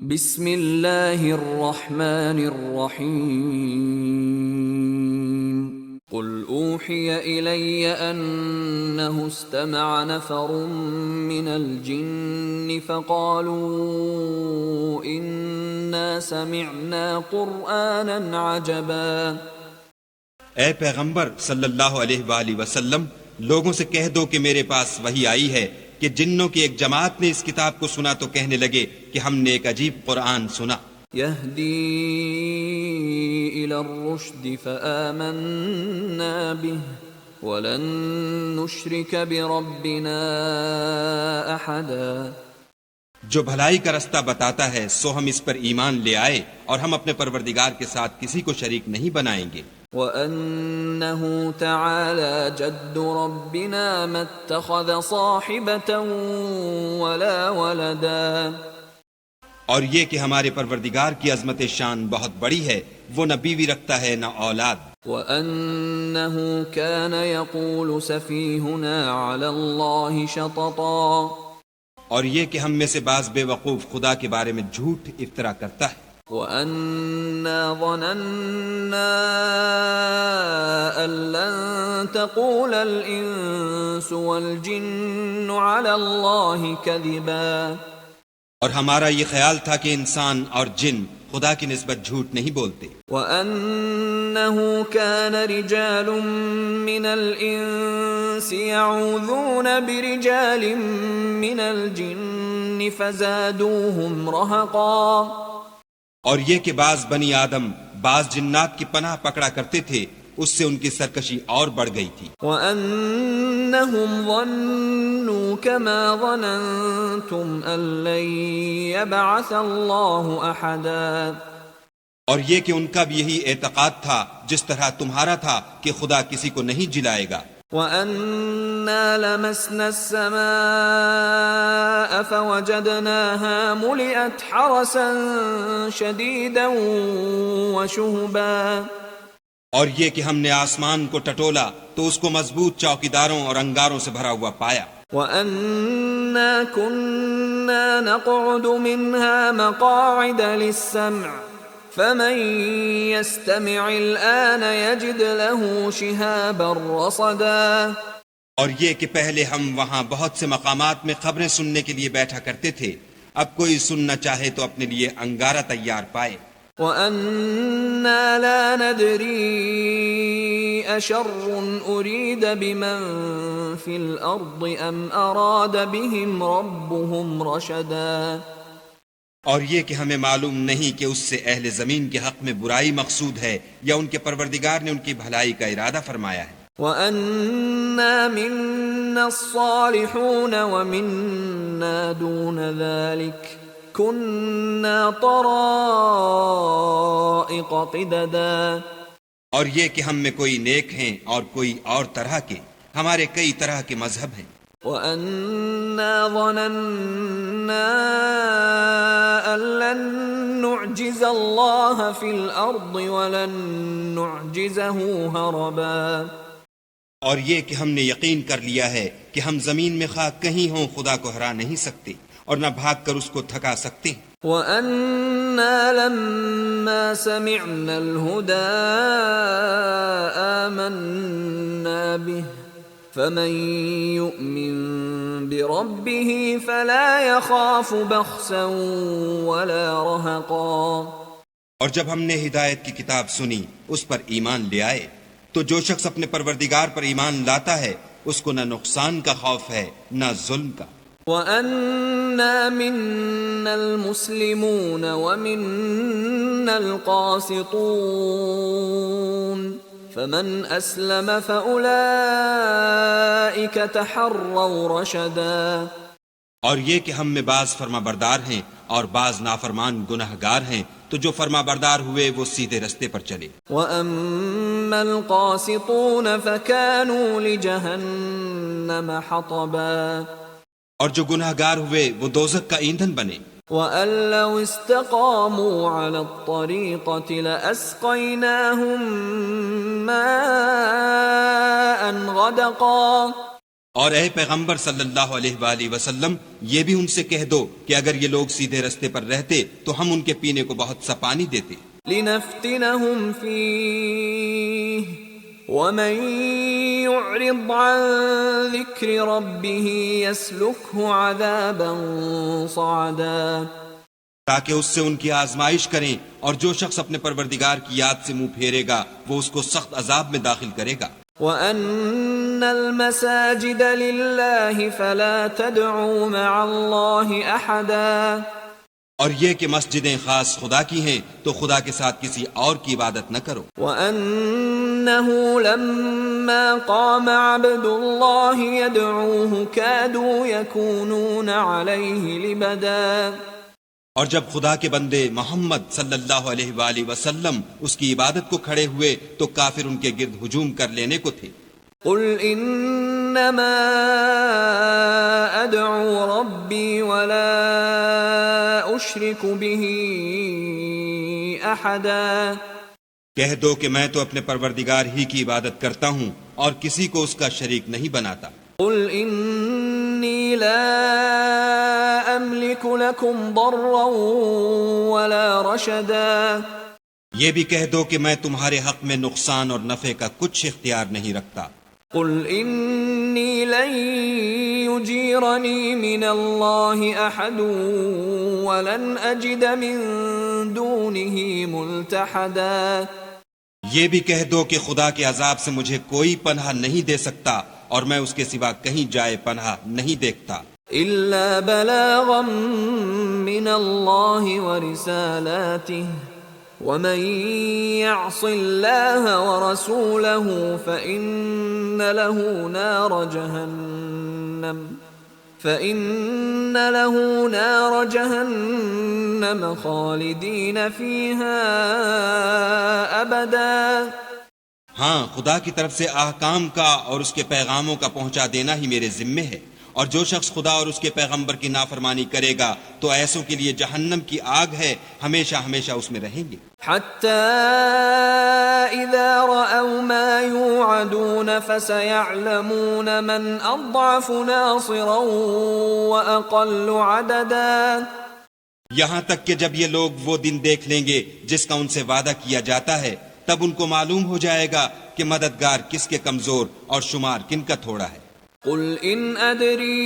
بسم اللہ الرحمن الرحیم قل اوحی الی انہ استمع نفر من الجن فقالوا انا سمعنا قرآنا عجبا۔ اے پیغمبر صلی اللہ علیہ وآلہ وسلم، لوگوں سے کہہ دو کہ میرے پاس وحی آئی ہے کہ جنوں کی ایک جماعت نے اس کتاب کو سنا تو کہنے لگے کہ ہم نے ایک عجیب قرآن سنا۔ یہدی الی الرشد فآمنا به ولن نشرک بربنا احدا۔ جو بھلائی کا رستہ بتاتا ہے سو ہم اس پر ایمان لے آئے اور ہم اپنے پروردگار کے ساتھ کسی کو شریک نہیں بنائیں گے۔ وَأَنَّهُ تَعَالَى جَدُّ رَبِّنَا مَا اتَّخَذَ صَاحِبَةً وَلَا وَلَدًا۔ اور یہ کہ ہمارے پروردگار کی عظمت شان بہت بڑی ہے، وہ نہ بیوی رکھتا ہے نہ اولاد۔ وَأَنَّهُ كَانَ يَقُولُ سَفِيهُنَا عَلَى اللَّهِ شَطَطًا۔ اور یہ کہ ہم میں سے بعض بے وقوف خدا کے بارے میں جھوٹ افطرا کرتا ہے۔ وَأَنَّا ظَنَنَّا أَن لَّن تَقُولَ الْإِنسُ وَالْجِنُّ عَلَى اللَّهِ كَذِبًا۔ اور ہمارا یہ خیال تھا کہ انسان اور جن خدا کی نسبت جھوٹ نہیں بولتے۔ وَأَنَّهُ كَانَ رِجَالٌ مِّنَ الْإِنسِ يَعُوذُونَ بِرِجَالٍ مِّنَ الْجِنِّ فَزَادُوهُمْ رَهَقًا۔ اور یہ کہ بعض بنی آدم بعض جنات کی پناہ پکڑا کرتے تھے، اس سے ان کی سرکشی اور بڑھ گئی تھی۔ وَأَنَّهُمْ ظَنُّوا كَمَا ظَنَنْتُمْ أَن لَّن يَبْعَثَ اللَّهُ أَحَدًا۔ اور یہ کہ ان کا بھی یہی اعتقاد تھا جس طرح تمہارا تھا کہ خدا کسی کو نہیں جلائے گا۔ وَأَنَّا لَمَسْنَا السَّمَاءَ فَوَجَدْنَاهَا مُلِئَتْ حَرَسًا شَدِيدًا وَشُهُبًا۔ اور یہ کہ ہم نے آسمان کو ٹٹولا تو اس کو مضبوط چوکیداروں اور انگاروں سے بھرا ہوا پایا۔ وَأَنَّا كُنَّا نَقْعُدُ مِنْهَا مَقَاعِدَ لِلسَّمْعِ فَمَن يَسْتَمِعِ الْآنَ يَجِدْ لَهُ شِهَابًا رَّصَدًا۔ اور یہ کہ پہلے ہم وہاں بہت سے مقامات میں خبریں سننے کے لیے بیٹھا کرتے تھے، اب کوئی سننا چاہے تو اپنے لیے انگارہ تیار پائے۔ وَأَنَّا لَا نَدْرِي أَشَرٌّ أُرِيدَ بِمَن فِي الْأَرْضِ أَمْ أَرَادَ بِهِمْ رَبُّهُمْ رَشَدًا۔ اور یہ کہ ہمیں معلوم نہیں کہ اس سے اہل زمین کے حق میں برائی مقصود ہے یا ان کے پروردگار نے ان کی بھلائی کا ارادہ فرمایا ہے۔ وَأَنَّا مِنَّا الصَّالِحُونَ وَمِنَّا دُونَ ذَلِكَ كُنَّا طَرَائِقَ قِدَدًا۔ اور یہ کہ ہم میں کوئی نیک ہیں اور کوئی اور طرح کے، ہمارے کئی طرح کے مذہب ہیں۔ وَأَنَّا ظَنَنَّا أَن لَّن نُّعْجِزَ اللَّهَ فِي الْأَرْضِ وَلَن نُّعْجِزَهُ هَرَبًا۔ اور یہ کہ ہم نے یقین کر لیا ہے کہ ہم زمین میں خواہ کہیں ہوں خدا کو ہرا نہیں سکتے اور نہ بھاگ کر اس کو تھکا سکتے۔ وَأَنَّا لَمَّا سَمِعْنَا الْهُدَىٰ آمَنَّا بِهِ فَمَن يُؤْمِن بِرَبِّهِ فَلَا يَخَافُ بَخْسًا وَلَا رَهَقًا۔ اور جب ہم نے ہدایت کی کتاب سنی اس پر ایمان لے آئے تو جو شخص اپنے پروردگار پر ایمان لاتا ہے اس کو نہ نقصان کا خوف ہے نہ ظلم کا۔ وَأَنَّا مِنَّا الْمُسْلِمُونَ وَمِنَّا الْقَاسِطُونَ فَمَنْ أَسْلَمَ فَأُولَئِكَ تَحَرَّوْا رَشَدًا۔ اور یہ کہ ہم میں بعض فرما بردار ہیں اور بعض نافرمان گناہگار ہیں، تو جو فرما بردار ہوئے وہ سیدھے رستے پر چلے۔ وَأَمَّا الْقَاسِطُونَ فَكَانُوا لِجَهَنَّمَ حَطَبًا۔ اور جو گناہگار ہوئے وہ دوزخ کا ایندھن بنے۔ وَأَن لَّوْ اسْتَقَامُوا عَلَى الطَّرِيقَةِ لَأَسْقَيْنَاهُم مَّاءً غَدَقًا۔ اور اے پیغمبر صلی اللہ علیہ وآلہ وسلم یہ بھی ان سے کہہ دو کہ اگر یہ لوگ سیدھے رستے پر رہتے تو ہم ان کے پینے کو بہت سا پانی دیتے، لنفتنهم فيه ومن يعرض عن ذكر ربه يسلكه عذابا صعدا، تاکہ اس سے ان کی آزمائش کریں، اور جو شخص اپنے پروردگار کی یاد سے منہ پھیرے گا وہ اس کو سخت عذاب میں داخل کرے گا۔ وَأَنَّ الْمَسَاجِدَ لِلَّهِ فَلَا تَدْعُوا مَعَ اللَّهِ أَحَدًا، اور یہ کہ مسجدیں خاص خدا کی ہیں تو خدا کے ساتھ کسی اور کی عبادت نہ کرو۔ وَأَنَّهُ لَمَّا قَامَ عَبْدُ اللَّهِ يَدْعُوهُ كَادُوا يَكُونُونَ عَلَيْهِ لِبَدًا، اور جب خدا کے بندے محمد صلی اللہ علیہ وآلہ وسلم اس کی عبادت کو کھڑے ہوئے تو کافر ان کے گرد ہجوم کر لینے کو تھے۔ قُلْ إِنَّمَا أَدْعُو رَبِّي وَلَا أُشْرِكُ بِهِ أَحَدًا، کہہ دو کہ میں تو اپنے پروردگار ہی کی عبادت کرتا ہوں اور کسی کو اس کا شریک نہیں بناتا۔ قُلْ إِنِّي لَا أَمْلِكُ لَكُمْ ضَرًّا وَلَا رَشَدًا، یہ بھی کہہ دو کہ میں تمہارے حق میں نقصان اور نفع کا کچھ اختیار نہیں رکھتا۔ قُلْ إِنِّي لَن يُجِيرَنِي مِنَ اللَّهِ أَحَدٌ وَلَنْ أَجِدَ مِن دُونِهِ مُلْتَحَدًا، یہ بھی کہہ دو کہ خدا کے عذاب سے مجھے کوئی پناہ نہیں دے سکتا اور میں اس کے سوا کہیں جائے پناہ نہیں دیکھتا۔ إِلَّا بَلَاغًا مِّنَ اللَّهِ وَرِسَالَاتِهِ وَمَن يَعْصِ اللَّهَ وَرَسُولَهُ فَإِنَّ لَهُ نَارَ جَهَنَّمَ خَالِدِينَ فِيهَا أَبَدًا، ہاں، خدا کی طرف سے احکام کا اور اس کے پیغاموں کا پہنچا دینا ہی میرے ذمے ہے، اور جو شخص خدا اور اس کے پیغمبر کی نافرمانی کرے گا تو ایسوں کے لیے جہنم کی آگ ہے، ہمیشہ ہمیشہ اس میں رہیں گے۔ حَتَّى إِذَا رَأَوْا مَا يُوعَدُونَ فَسَيَعْلَمُونَ مَنْ أَضْعَفُ نَاصِرًا وَأَقَلُّ عَدَدًا، یہاں تک کہ جب یہ لوگ وہ دن دیکھ لیں گے جس کا ان سے وعدہ کیا جاتا ہے، تب ان کو معلوم ہو جائے گا کہ مددگار کس کے کمزور اور شمار کن کا تھوڑا ہے۔ قُلْ إِنْ أَدْرِي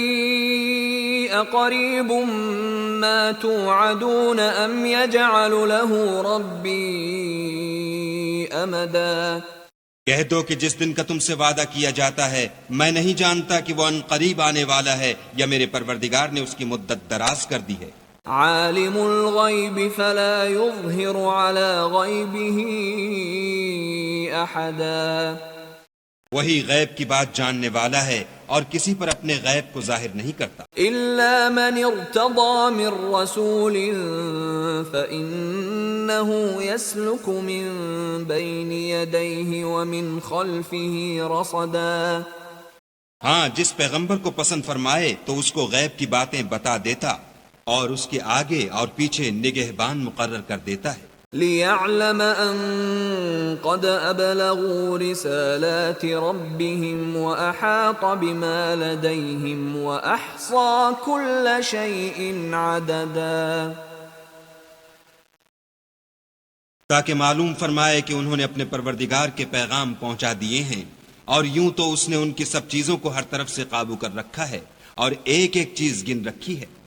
أَقَرِيبٌ مَا تُوعَدُونَ أَمْ يَجْعَلُ لَهُ رَبِّي أَمَدًا، کہہ دو کہ جس دن کا تم سے وعدہ کیا جاتا ہے میں نہیں جانتا کہ وہ ان قریب آنے والا ہے یا میرے پروردگار نے اس کی مدت دراز کر دی ہے۔ عالم الغیب فلا يظہر علی غیبہ احدا، وہی غیب کی بات جاننے والا ہے اور کسی پر اپنے غیب کو ظاہر نہیں کرتا، الا من ارتضى من رسول فإنه يسلك من بين يديه ومن خلفه رصدا، ہاں جس پیغمبر کو پسند فرمائے تو اس کو غیب کی باتیں بتا دیتا اور اس کے آگے اور پیچھے نگہبان مقرر کر دیتا ہے، لِيَعْلَمَ أَن قَدْ أَبْلَغُوا رِسَالَاتِ رَبِّهِمْ وَأَحَاطَ بِمَا لَدَيْهِمْ وَأَحْصَى كُلَّ شَيْءٍ عَدَدًا، تاکہ معلوم فرمائے کہ انہوں نے اپنے پروردگار کے پیغام پہنچا دیے ہیں، اور یوں تو اس نے ان کی سب چیزوں کو ہر طرف سے قابو کر رکھا ہے اور ایک ایک چیز گن رکھی ہے۔